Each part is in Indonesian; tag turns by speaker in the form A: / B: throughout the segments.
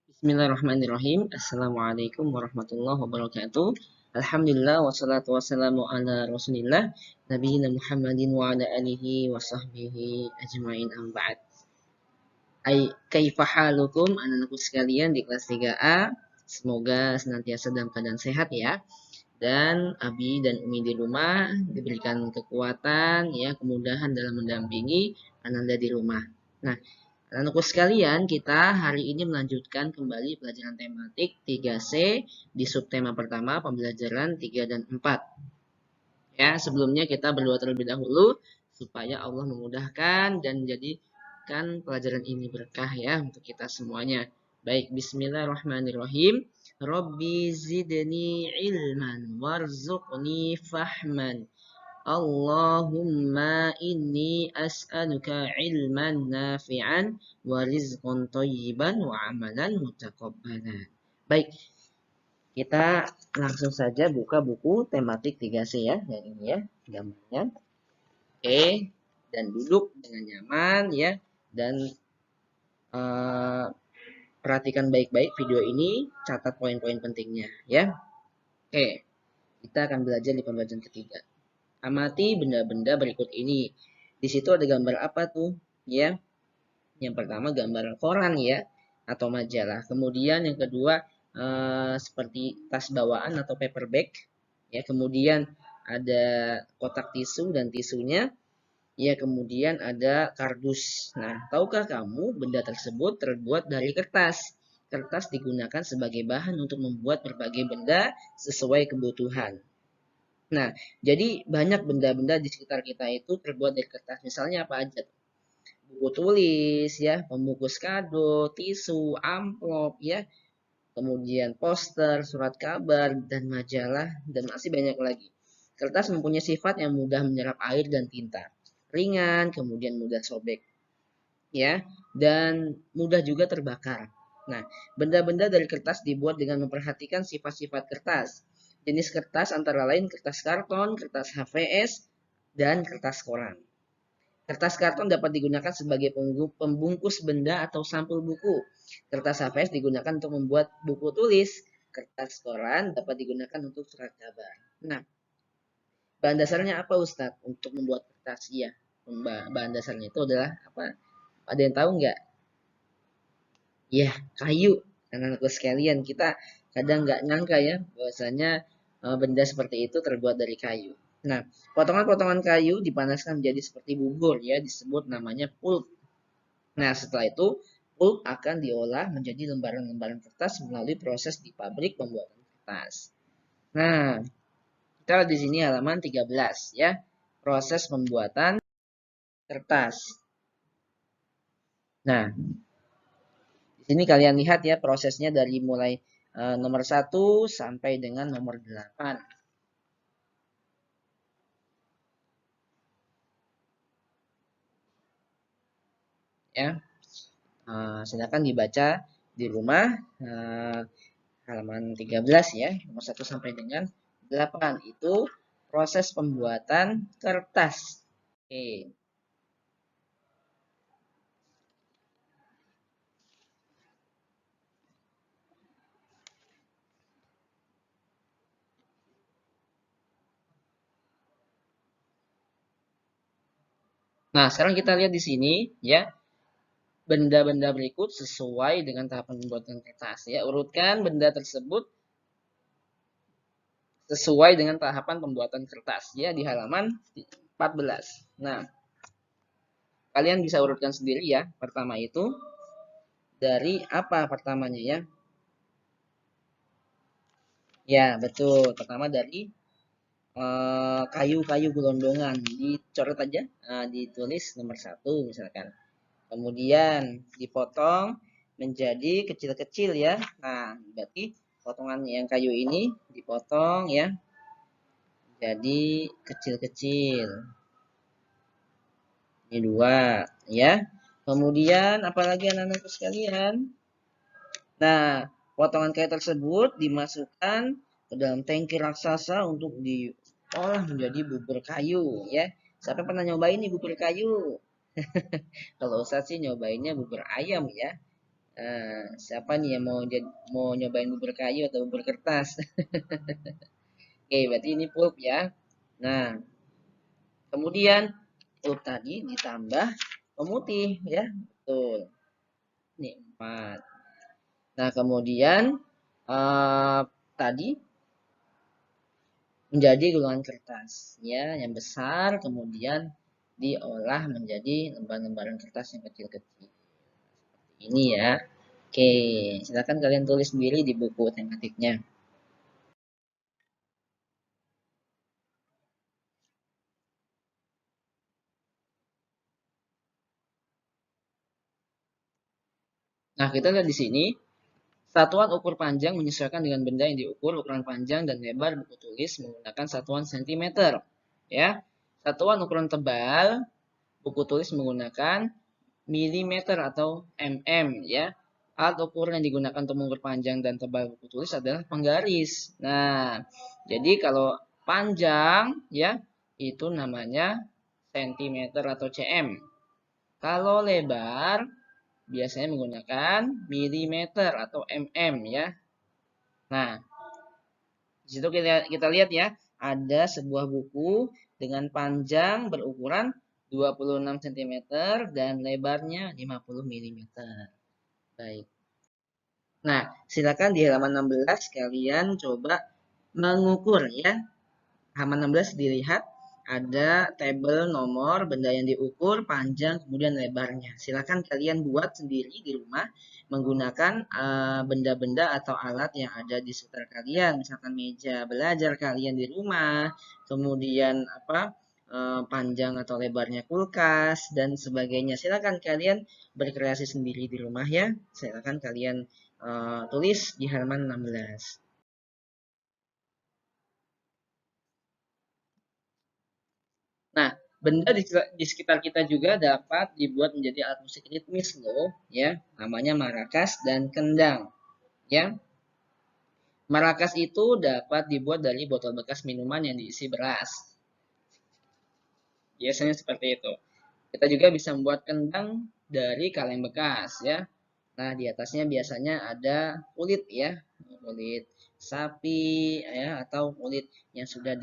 A: Bismillahirrahmanirrahim. Assalamualaikum warahmatullahi wabarakatuh. Alhamdulillah wassalatu wassalamu ala Rasulillah nabiyina Muhammadin wa ala alihi wa sahbihi ajmain amma ba'd. Kaifa halukum anak-anakku sekalian di kelas 3A? Semoga senantiasa dalam keadaan sehat ya. Dan Abi dan Umi di rumah diberikan kekuatan ya, kemudahan dalam mendampingi Ananda di rumah. Nah, anak-anakku sekalian, kita hari ini melanjutkan kembali pelajaran tematik 3C di subtema pertama pembelajaran 3 dan 4. Ya, sebelumnya kita berdoa terlebih dahulu supaya Allah memudahkan dan menjadikan pelajaran ini berkah ya untuk kita semuanya. Baik, bismillahirrahmanirrahim. Rabbi zidni ilman warzuqni fahman. Allahumma inni as'aluka ilman nafi'an wa rizqan thayyiban wa amalan mutaqabbalan. Baik, kita langsung saja buka buku tematik 3C ya, yang ini ya, gambarnya. Oke, dan duduk dengan nyaman ya, dan perhatikan baik-baik video ini, catat poin-poin pentingnya ya. Oke, kita akan belajar di pembelajaran ketiga. Amati benda-benda berikut ini. Di situ ada gambar apa tuh? Ya. Yang pertama gambar koran ya atau majalah. Kemudian yang kedua seperti tas bawaan atau paper bag. Ya, kemudian ada kotak tisu dan tisunya. Ya, kemudian ada kardus. Nah, tahukah kamu benda tersebut terbuat dari kertas? Kertas digunakan sebagai bahan untuk membuat berbagai benda sesuai kebutuhan. Nah, jadi banyak benda-benda di sekitar kita itu terbuat dari kertas. Misalnya apa aja? Buku tulis, ya, pembungkus kado, tisu, amplop, ya, kemudian poster, surat kabar, dan majalah, dan masih banyak lagi. Kertas mempunyai sifat yang mudah menyerap air dan tinta, ringan, kemudian mudah sobek, ya, dan mudah juga terbakar. Nah, benda-benda dari kertas dibuat dengan memperhatikan sifat-sifat kertas. Jenis kertas antara lain kertas karton, kertas HVS, dan kertas koran. Kertas karton dapat digunakan sebagai pembungkus benda atau sampul buku. Kertas HVS digunakan untuk membuat buku tulis. Kertas koran dapat digunakan untuk surat kabar. Nah, bahan dasarnya apa Ustadz untuk membuat kertas? Iya, bahan dasarnya itu adalah apa? Ada yang tahu nggak? Ya, kayu. Anak-anakku sekalian, kita kadang nggak nyangka ya, bahwasanya benda seperti itu terbuat dari kayu. Nah, potongan-potongan kayu dipanaskan menjadi seperti bubur ya, disebut namanya pulp. Nah, setelah itu pulp akan diolah menjadi lembaran-lembaran kertas melalui proses di pabrik pembuatan kertas. Nah, kita di sini halaman 13 ya, proses pembuatan kertas. Nah, di sini kalian lihat ya prosesnya dari mulai nomor 1 sampai dengan nomor 8. Ya. Silakan dibaca di rumah halaman 13 ya, nomor 1 sampai dengan 8 itu proses pembuatan kertas. Oke. Nah, sekarang kita lihat di sini ya, benda-benda berikut sesuai dengan tahapan pembuatan kertas ya. Urutkan benda tersebut sesuai dengan tahapan pembuatan kertas ya di halaman 14. Nah, kalian bisa urutkan sendiri ya. Pertama itu dari apa pertamanya ya? Ya, betul. Pertama dari kayu-kayu gelondongan. Dicoret aja, ditulis nomor 1 misalkan. Kemudian dipotong menjadi kecil-kecil ya. Nah, berarti potongan yang kayu ini dipotong ya. Jadi kecil-kecil. Ini 2 ya. Kemudian apalagi anak-anakku sekalian? Nah, potongan kayu tersebut dimasukkan ke dalam tangki raksasa untuk diolah menjadi bubur kayu ya. Siapa pernah nyobain nih bubur kayu? Kalau Ustadz sih nyobainnya bubur ayam ya. Siapa nih yang mau nyobain bubur kayu atau bubur kertas? Oke, berarti ini pulp ya. Nah, kemudian pulp tadi ditambah pemutih ya. Betul. Ini 4. Nah, kemudian tadi menjadi gulungan kertas ya yang besar, kemudian diolah menjadi lembar-lembaran kertas yang kecil-kecil. Ini ya. Oke, silakan kalian tulis sendiri di buku tematiknya. Nah, kita lihat di sini, satuan ukur panjang menyesuaikan dengan benda yang diukur. Ukuran panjang dan lebar buku tulis menggunakan satuan cm. Ya, satuan ukuran tebal buku tulis menggunakan milimeter atau mm. Ya, alat ukur yang digunakan untuk mengukur panjang dan tebal buku tulis adalah penggaris. Nah, jadi kalau panjang ya itu namanya cm atau cm. Kalau lebar biasanya menggunakan milimeter atau mm ya. Nah, di situ kita lihat ya, ada sebuah buku dengan panjang berukuran 26 cm dan lebarnya 50 mm. Baik. Nah, silakan di halaman 16 kalian coba mengukur ya. Halaman 16 dilihat ada tabel nomor benda yang diukur, panjang, kemudian lebarnya. Silakan kalian buat sendiri di rumah menggunakan benda-benda atau alat yang ada di sekitar kalian. Misalkan meja belajar kalian di rumah, kemudian panjang atau lebarnya kulkas dan sebagainya. Silakan kalian berkreasi sendiri di rumah ya. Silakan kalian tulis di halaman 16. Nah, benda di sekitar kita juga dapat dibuat menjadi alat musik ritmis loh, ya. Namanya marakas dan kendang, ya. Marakas itu dapat dibuat dari botol bekas minuman yang diisi beras. Biasanya seperti itu. Kita juga bisa membuat kendang dari kaleng bekas, ya. Nah, di atasnya biasanya ada kulit, ya. Kulit sapi, ya, atau kulit yang sudah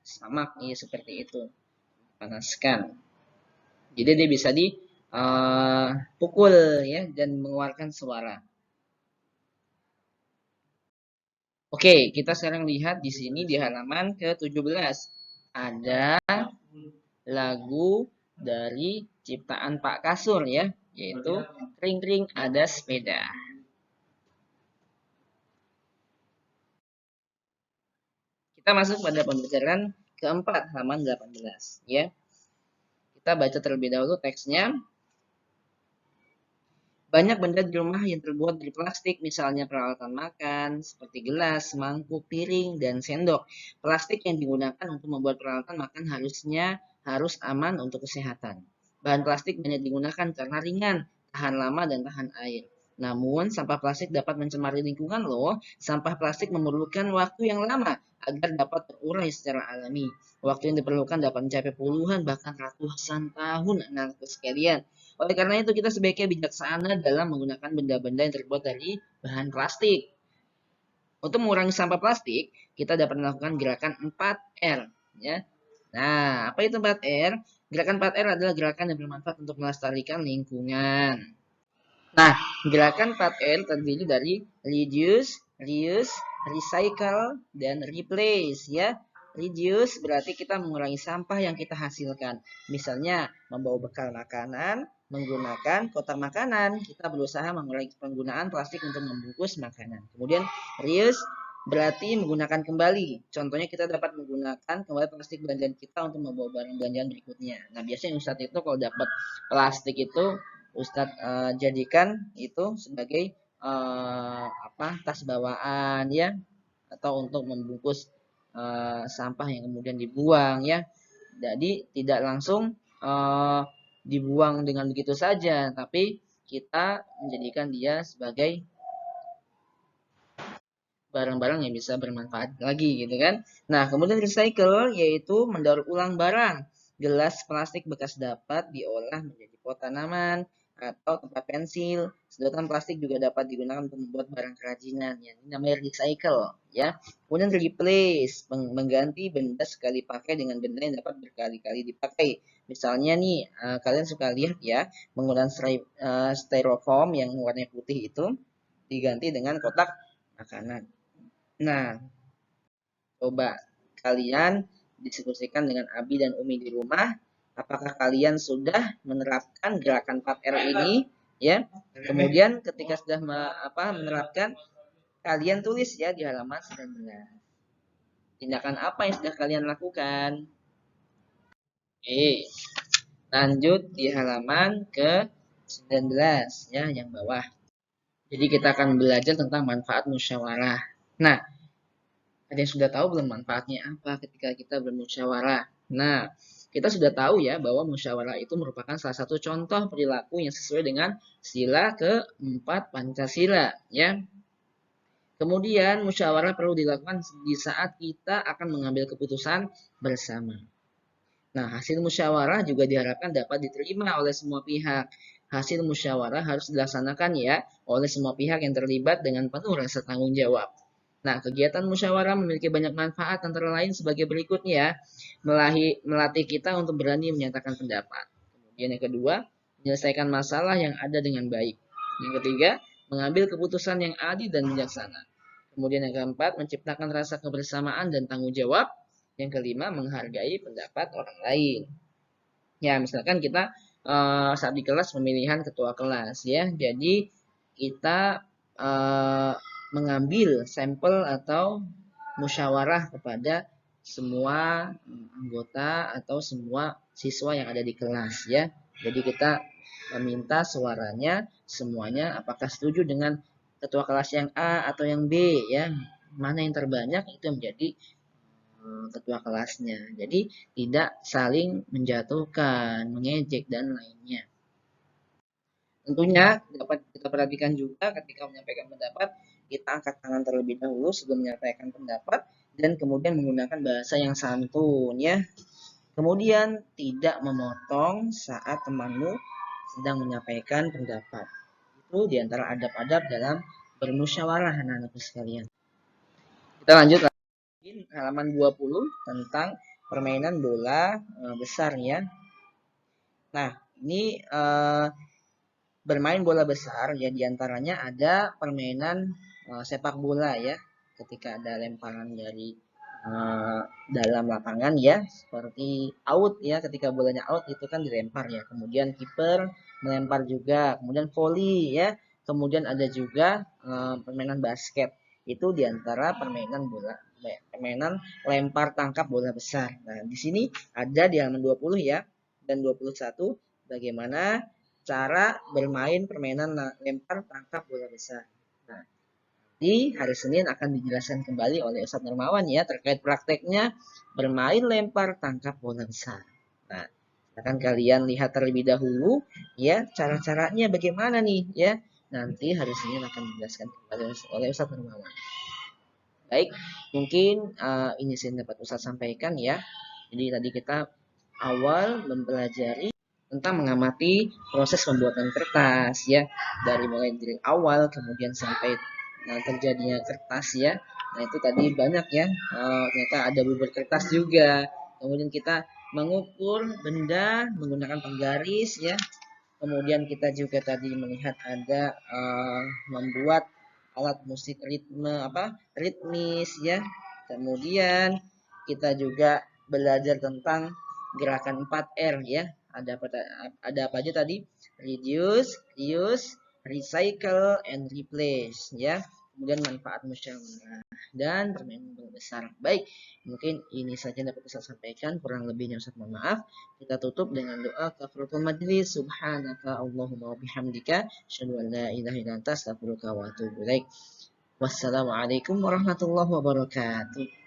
A: samak, ya, seperti itu. Panaskan. Jadi dia bisa dipukul ya dan mengeluarkan suara. Oke, kita sekarang lihat di sini di halaman ke-17. Ada lagu dari ciptaan Pak Kasur ya, yaitu Kring-kring ada sepeda. Kita masuk pada pembelajaran keempat halaman 18 ya. Kita baca terlebih dahulu teksnya. Banyak benda di rumah yang terbuat dari plastik, misalnya peralatan makan, seperti gelas, mangkuk, piring, dan sendok. Plastik yang digunakan untuk membuat peralatan makan harus aman untuk kesehatan. Bahan plastik banyak digunakan karena ringan, tahan lama, dan tahan air. Namun, sampah plastik dapat mencemari lingkungan loh. Sampah plastik memerlukan waktu yang lama agar dapat terurai secara alami. Waktu yang diperlukan dapat mencapai puluhan bahkan ratusan tahun, anak-anak sekalian. Oleh karena itu kita sebaiknya bijaksana dalam menggunakan benda-benda yang terbuat dari bahan plastik. Untuk mengurangi sampah plastik, kita dapat melakukan gerakan 4R. Ya. Nah, apa itu 4R? Gerakan 4R adalah gerakan yang bermanfaat untuk melestarikan lingkungan. Nah, gerakan 4R terdiri dari reduce, reuse, recycle, dan replace ya. Reduce berarti kita mengurangi sampah yang kita hasilkan. Misalnya, membawa bekal makanan, menggunakan kotak makanan. Kita berusaha mengurangi penggunaan plastik untuk membungkus makanan. Kemudian, reuse berarti menggunakan kembali. Contohnya kita dapat menggunakan kembali plastik belanjaan kita untuk membawa barang belanjaan berikutnya. Nah, biasanya Ustadz itu kalau dapat plastik itu Ustadz jadikan itu sebagai tas bawaan ya, atau untuk membungkus sampah yang kemudian dibuang ya. Jadi tidak langsung dibuang dengan begitu saja, tapi kita menjadikan dia sebagai barang-barang yang bisa bermanfaat lagi gitu kan. Nah, kemudian recycle yaitu mendaur ulang barang. Gelas plastik bekas dapat diolah menjadi pot tanaman, atau tempat pensil. Sedotan plastik juga dapat digunakan untuk membuat barang kerajinan. Ya, ini namanya recycle. Ya. Kemudian replace, mengganti benda sekali pakai dengan benda yang dapat berkali-kali dipakai. Misalnya nih, kalian suka lihat ya, menggunakan styrofoam yang warnanya putih itu diganti dengan kotak makanan. Nah, coba kalian diskusikan dengan Abi dan Umi di rumah, apakah kalian sudah menerapkan gerakan 4R ini ya? Kemudian ketika sudah menerapkan, kalian tulis ya di halaman 19. Tindakan apa yang sudah kalian lakukan? Oke, lanjut di halaman ke 19 ya, yang bawah. Jadi kita akan belajar tentang manfaat musyawarah. Nah, ada yang sudah tahu belum manfaatnya apa ketika kita bermusyawarah? Nah, kita sudah tahu ya bahwa musyawarah itu merupakan salah satu contoh perilaku yang sesuai dengan sila keempat Pancasila, ya. Kemudian musyawarah perlu dilakukan di saat kita akan mengambil keputusan bersama. Nah, hasil musyawarah juga diharapkan dapat diterima oleh semua pihak. Hasil musyawarah harus dilaksanakan ya oleh semua pihak yang terlibat dengan penuh rasa tanggung jawab. Nah, kegiatan musyawarah memiliki banyak manfaat antara lain sebagai berikutnya, melatih kita untuk berani menyatakan pendapat. Kemudian yang kedua, menyelesaikan masalah yang ada dengan baik. Yang ketiga, mengambil keputusan yang adil dan bijaksana. Kemudian yang keempat, menciptakan rasa kebersamaan dan tanggung jawab. Yang kelima, menghargai pendapat orang lain. Ya, misalkan kita saat di kelas pemilihan ketua kelas ya. Jadi kita mengambil sampel atau musyawarah kepada semua anggota atau semua siswa yang ada di kelas ya. Jadi kita meminta suaranya semuanya apakah setuju dengan ketua kelas yang A atau yang B ya. Mana yang terbanyak itu menjadi ketua kelasnya. Jadi tidak saling menjatuhkan, mengejek dan lainnya. Tentunya dapat kita perhatikan juga ketika menyampaikan pendapat, kita angkat tangan terlebih dahulu sebelum menyampaikan pendapat dan kemudian menggunakan bahasa yang santun ya. Kemudian tidak memotong saat temanmu sedang menyampaikan pendapat. Itu diantara adab-adab dalam bermusyawarah anak-anakku sekalian. Kita lanjut halaman 20 tentang permainan bola besar ya. Nah, ini bermain bola besar ya, diantaranya ada permainan sepak bola ya, ketika ada lemparan dari dalam lapangan ya, seperti out ya, ketika bolanya out itu kan dilempar ya, kemudian kiper melempar juga, kemudian volley ya, kemudian ada juga permainan basket. Itu diantara permainan lempar tangkap bola besar. Nah, di sini ada di halaman 20 ya dan 21 bagaimana cara bermain permainan lempar tangkap bola besar. Nah, di hari Senin akan dijelaskan kembali oleh Ustadz Nurmawan ya terkait prakteknya bermain lempar tangkap bola besar. Nah, akan kalian lihat terlebih dahulu ya cara-caranya bagaimana nih ya. Nanti hari Senin akan dijelaskan kembali oleh Ustadz Nurmawan. Baik, mungkin ini saya dapat Ustadz sampaikan ya. Jadi tadi kita awal mempelajari tentang mengamati proses pembuatan kertas ya, dari mulai dari awal kemudian sampai terjadinya kertas ya. Nah itu tadi banyak ya, ternyata ada bubur kertas juga. Kemudian kita mengukur benda menggunakan penggaris ya. Kemudian kita juga tadi melihat ada membuat alat musik ritmis ya. Kemudian kita juga belajar tentang gerakan 4R ya. Ada apa aja tadi? Reduce, reuse, recycle, and replace ya. Kemudian manfaat musyawarah dan permainan bola besar. Baik, mungkin ini saja dapat saya sampaikan. Kurang lebihnya Ustaz mohon maaf. Kita tutup dengan doa kafaratul majlis. Subhanaka Allahumma wa bihamdika asyhadu an la ilaha illa anta astaghfiruka wa atubu ilaik. Wassalamualaikum warahmatullahi wabarakatuh.